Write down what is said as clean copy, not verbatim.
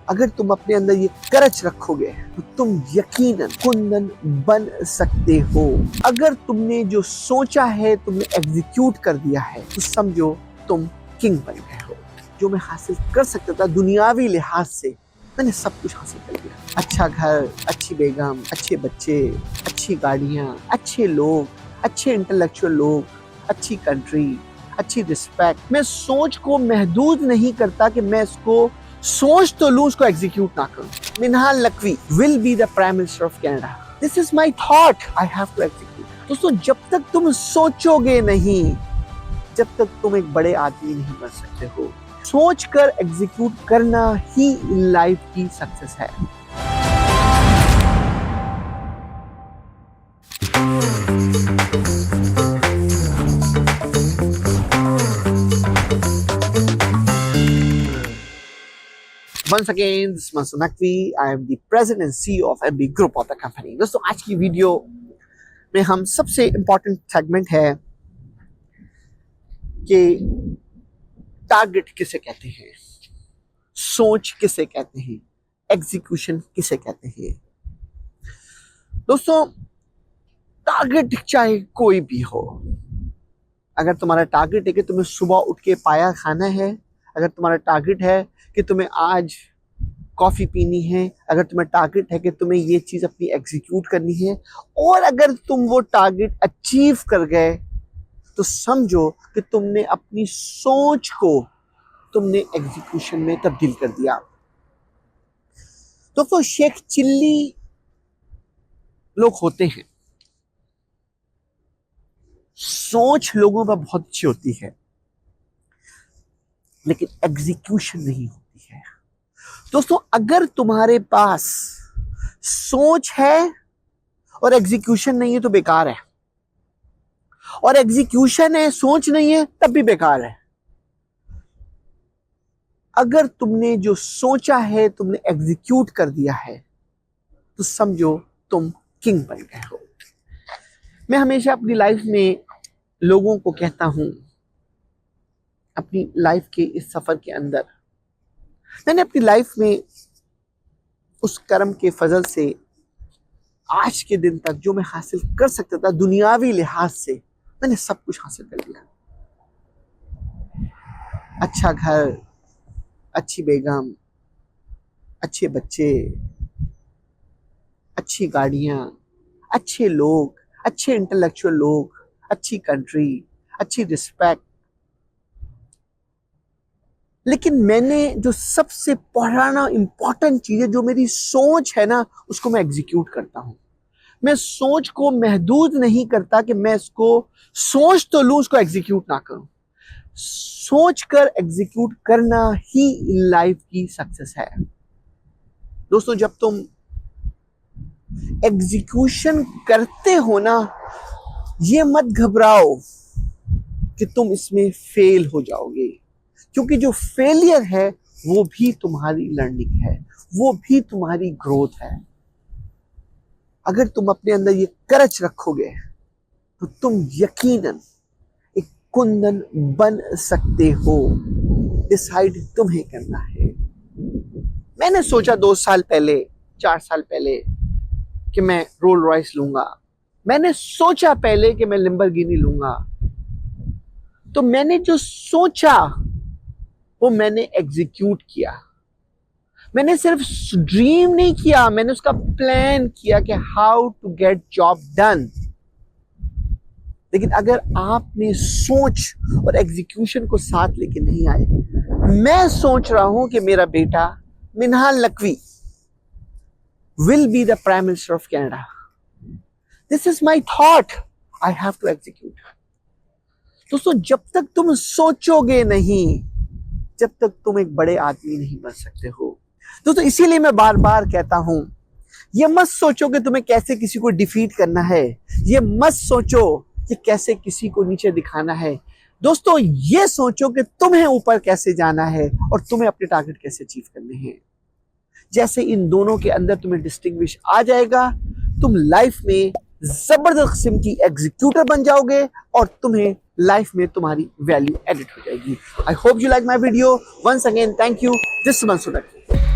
अगर तुम अपने अंदर ये करच रखोगे तो तुम यकीनन कुंदन बन सकते हो। अगर तुमने जो सोचा है तुमने एग्जीक्यूट कर दिया है तो समझो तुम किंग बन गए हो। जो मैं हासिल कर सकता था दुनियावी लिहाज से मैंने सब कुछ हासिल कर लिया। अच्छा घर, अच्छी बेगम, अच्छे बच्चे, अच्छी गाड़ियां, अच्छे लोग, अच्छे इंटेलेक्चुअल लोग, अच्छी कंट्री, अच्छी रिस्पेक्ट। मैं सोच को महदूद नहीं करता कि मैं इसको सोच तो लूं, उसको एग्जीक्यूट ना करूं। Minhal Naqvi will be the prime minister of Canada. This is my thought, I have to execute. दोस्तों, जब तक तुम सोचोगे नहीं, जब तक तुम एक बड़े आदमी नहीं बन सकते हो। सोच कर एग्जीक्यूट करना ही लाइफ की सक्सेस है। Once again, this is Mansur Naqvi. I am the president and CEO of MB Group of the company. दोस्तों, आज की वीडियो में हम सबसे इम्पोर्टेंट सेगमेंट है कि टारगेट किसे कहते हैं, सोच किसे कहते हैं, एग्जीक्यूशन किसे कहते हैं। दोस्तों, टारगेट चाहे कोई भी हो, अगर तुम्हारा टारगेट है कि तुम्हें सुबह उठ के पाया खाना है, अगर तुम्हारा टारगेट है कि तुम्हें आज कॉफ़ी पीनी है, अगर तुम्हें टारगेट है कि तुम्हें ये चीज़ अपनी एग्जीक्यूट करनी है, और अगर तुम वो टारगेट अचीव कर गए तो समझो कि तुमने अपनी सोच को तुमने एग्जीक्यूशन में तब्दील कर दिया। तो शेख चिल्ली लोग होते हैं, सोच लोगों पर बहुत अच्छी होती है लेकिन एग्जीक्यूशन नहीं होती है। दोस्तों, अगर तुम्हारे पास सोच है और एग्जीक्यूशन नहीं है तो बेकार है, और एग्जीक्यूशन है सोच नहीं है तब भी बेकार है। अगर तुमने जो सोचा है तुमने एग्जीक्यूट कर दिया है तो समझो तुम किंग बन गए हो। मैं हमेशा अपनी लाइफ में लोगों को कहता हूं, अपनी लाइफ के इस सफर के अंदर मैंने अपनी लाइफ में उस कर्म के फजल से आज के दिन तक जो मैं हासिल कर सकता था दुनियावी लिहाज से मैंने सब कुछ हासिल कर लिया। अच्छा घर, अच्छी बेगम, अच्छे बच्चे, अच्छी गाड़ियां, अच्छे लोग, अच्छे इंटेलेक्चुअल लोग, अच्छी कंट्री, अच्छी रिस्पेक्ट। लेकिन मैंने जो सबसे पुराना इंपॉर्टेंट चीज है, जो मेरी सोच है ना, उसको मैं एग्जीक्यूट करता हूं। मैं सोच को महदूद नहीं करता कि मैं इसको सोच तो लूं, उसको एग्जीक्यूट ना करूं। सोच कर एग्जीक्यूट करना ही लाइफ की सक्सेस है। दोस्तों, जब तुम एग्जीक्यूशन करते हो ना, ये मत घबराओ कि तुम इसमें फेल हो जाओगे, क्योंकि जो फेलियर है वो भी तुम्हारी लर्निंग है, वो भी तुम्हारी ग्रोथ है। अगर तुम अपने अंदर ये करच रखोगे तो तुम यकीनन एक कुंदन बन सकते हो। डिसाइड तुम्हें करना है। मैंने सोचा 2 साल पहले, 4 साल पहले कि मैं रोल रॉयस लूंगा। मैंने सोचा पहले कि मैं लैम्बोर्गिनी लूंगा। तो मैंने जो सोचा वो मैंने एग्जीक्यूट किया। मैंने सिर्फ ड्रीम नहीं किया, मैंने उसका प्लान किया कि how to get job done. लेकिन अगर आपने सोच और एग्जीक्यूशन को साथ लेके नहीं आए, मैं सोच रहा हूं कि मेरा बेटा Minhal Naqvi will be the prime minister of Canada. This is my thought, I have to execute. दोस्तों, जब तक तुम सोचोगे नहीं, जब तक तुम एक बड़े आदमी नहीं बन सकते हो। दोस्तों, इसीलिए मैं बार बार कहता हूं, ये मत सोचो कि तुम्हें कैसे किसी को डिफीट करना है, ये मत सोचो कि कैसे किसी को नीचे दिखाना है। दोस्तों, ये सोचो कि तुम्हें ऊपर कैसे जाना है और तुम्हें अपने टारगेट कैसे अचीव करने हैं। जैसे इन दोनों के अंदर तुम्हें डिस्टिंग्विश आ जाएगा, तुम लाइफ में जबरदस्त किस्म की एग्जीक्यूटर बन जाओगे और तुम्हें लाइफ में तुम्हारी वैल्यू एडिट हो जाएगी। I hope you like my video. Once again, thank you. This is Mansoor Naqvi.